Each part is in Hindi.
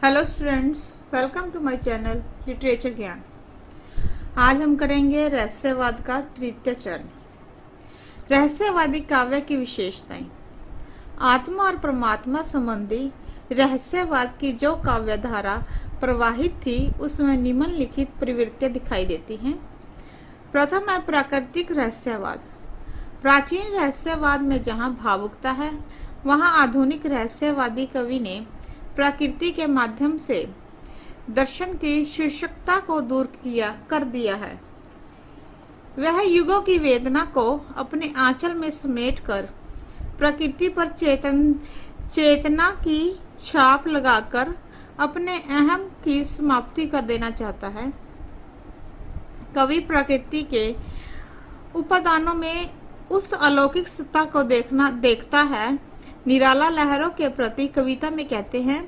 Hello students, welcome to my channel literature Gyan. आज हम करेंगे रहस्यवाद का तृतीय चरण। रहस्यवादी काव्य की विशेषताएं। आत्मा और परमात्मा संबंधी रहस्यवाद की जो काव्य धारा प्रवाहित थी उसमें निम्नलिखित प्रवृत्तियां दिखाई देती हैं। प्रथम है प्राकृतिक रहस्यवाद। प्राचीन रहस्यवाद में जहाँ भावुकता है, वहाँ आधुनिक रहस्यवादी कवि ने प्रकृति के माध्यम से दर्शन की शीर्षकता को दूर कर दिया है। वह युगों की वेदना को अपने आंचल में समेटकर प्रकृति पर चेतना की छाप लगाकर अपने अहम की समाप्ति कर देना चाहता है। कवि प्रकृति के उपादानों में उस अलौकिक सत्ता को देखता है। निराला लहरों के प्रति कविता में कहते हैं,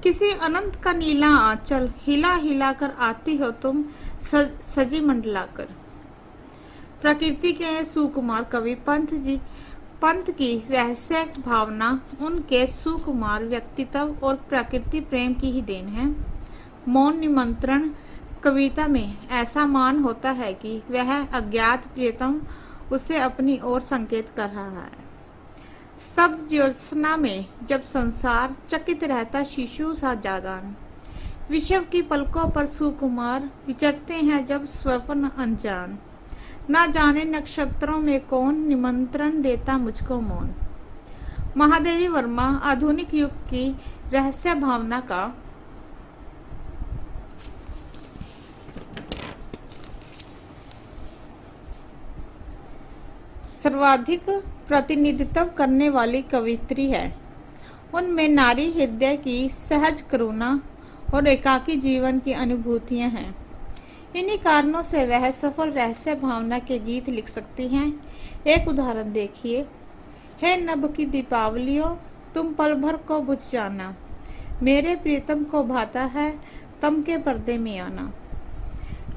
किसी अनंत का नीला आंचल हिला हिला कर आती हो तुम सजी मंडलाकर। प्रकृति के सुकुमार कवि पंत की रहस्य भावना उनके सुकुमार व्यक्तित्व और प्रकृति प्रेम की ही देन है। मौन निमंत्रण कविता में ऐसा मान होता है कि वह अज्ञात प्रियतम उसे अपनी ओर संकेत कर रहा है। शब्द ज्योत्सना में जब संसार चकित रहता शिशु सा जादान, विश्व की पलकों पर सुकुमार विचरते हैं जब स्वप्न अनजान। ना जाने नक्षत्रों में कौन निमंत्रण देता मुझको मौन। महादेवी वर्मा आधुनिक युग की रहस्य भावना का सर्वाधिक प्रतिनिधित्व करने वाली कवित्री है। उनमें नारी हृदय की सहज करुणा और एकाकी जीवन की अनुभूतियां हैं। इन्हीं कारणों से वह सफल रहस्य भावना के गीत लिख सकती हैं। एक उदाहरण देखिए। हे नभ की दीपावलियों, तुम पल भर को बुझ जाना, मेरे प्रीतम को भाता है तम के पर्दे में आना।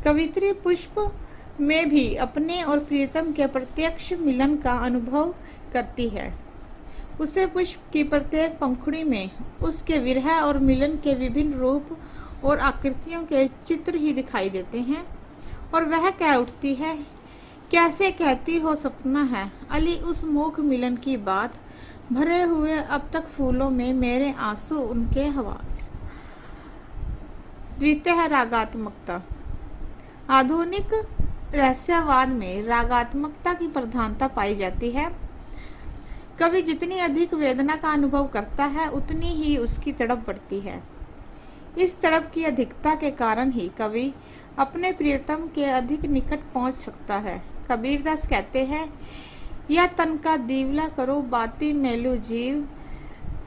कवित्री पुष्प में भी अपने और प्रियतम के प्रत्यक्ष मिलन का अनुभव करती है। उसे पुष्प की प्रत्येक पंखुड़ी में उसके विरह और मिलन के विभिन्न रूप और आकृतियों के चित्र ही दिखाई देते हैं और वह कह उठती है, कैसे कहती हो सपना है अली उस मोख मिलन की बात, भरे हुए अब तक फूलों में मेरे आंसू उनके हवास। द्वितीय है रागात्मकता। आधुनिक रहस्यवाद में रागात्मकता की प्रधानता पाई जाती है। कवि जितनी अधिक वेदना का अनुभव करता है उतनी ही उसकी तड़प बढ़ती है। इस तड़प की अधिकता के कारण ही कवि अपने प्रियतम के अधिक निकट पहुंच सकता है। कबीरदास कहते हैं, या तन का दीवला करो बाती मेलू जीव,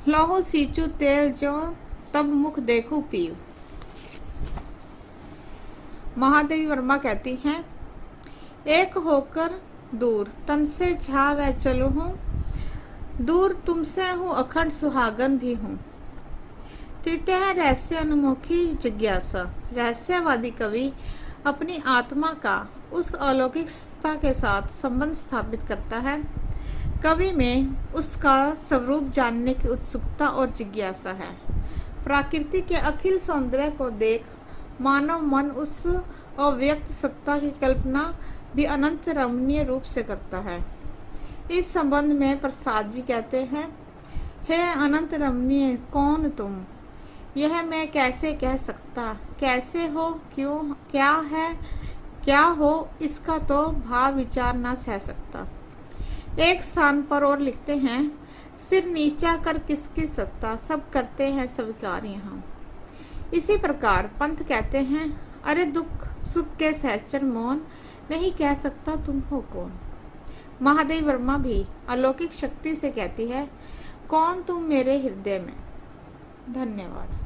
लहू सींचू तेल जो तब मुख देखू पीव। महादेवी वर्मा कहती हैं, एक होकर दूर तन से झा वह चलू हूँ, दूर तुमसे हूँ अखंड सुहागन भी हूँ। तृतीय है रहस्य अनुमुखी जिज्ञासा। रहस्यवादी कवि अपनी आत्मा का उस अलौकिक सत्ता के साथ संबंध स्थापित करता है। कवि में उसका स्वरूप जानने की उत्सुकता और जिज्ञासा है। प्रकृति के अखिल सौंदर्य को देख मानव मन उस अव्यक्त सत्ता की कल्पना भी अनंत रमणीय रूप से करता है। इस संबंध में प्रसाद जी कहते हैं, हे अनंत रमणीय कौन तुम, यह मैं कैसे कह सकता, कैसे हो, क्यों, क्या है, क्या हो, इसका तो भाव विचार ना सह सकता। एक स्थान पर और लिखते हैं, सिर नीचा कर किसकी सत्ता, सब करते हैं स्वीकार यहाँ। इसी प्रकार पंत कहते हैं, अरे दुख सुख के सहचर मौन, नहीं कह सकता तुम हो कौन। महादेवी वर्मा भी अलौकिक शक्ति से कहती है, कौन तुम मेरे हृदय में। धन्यवाद।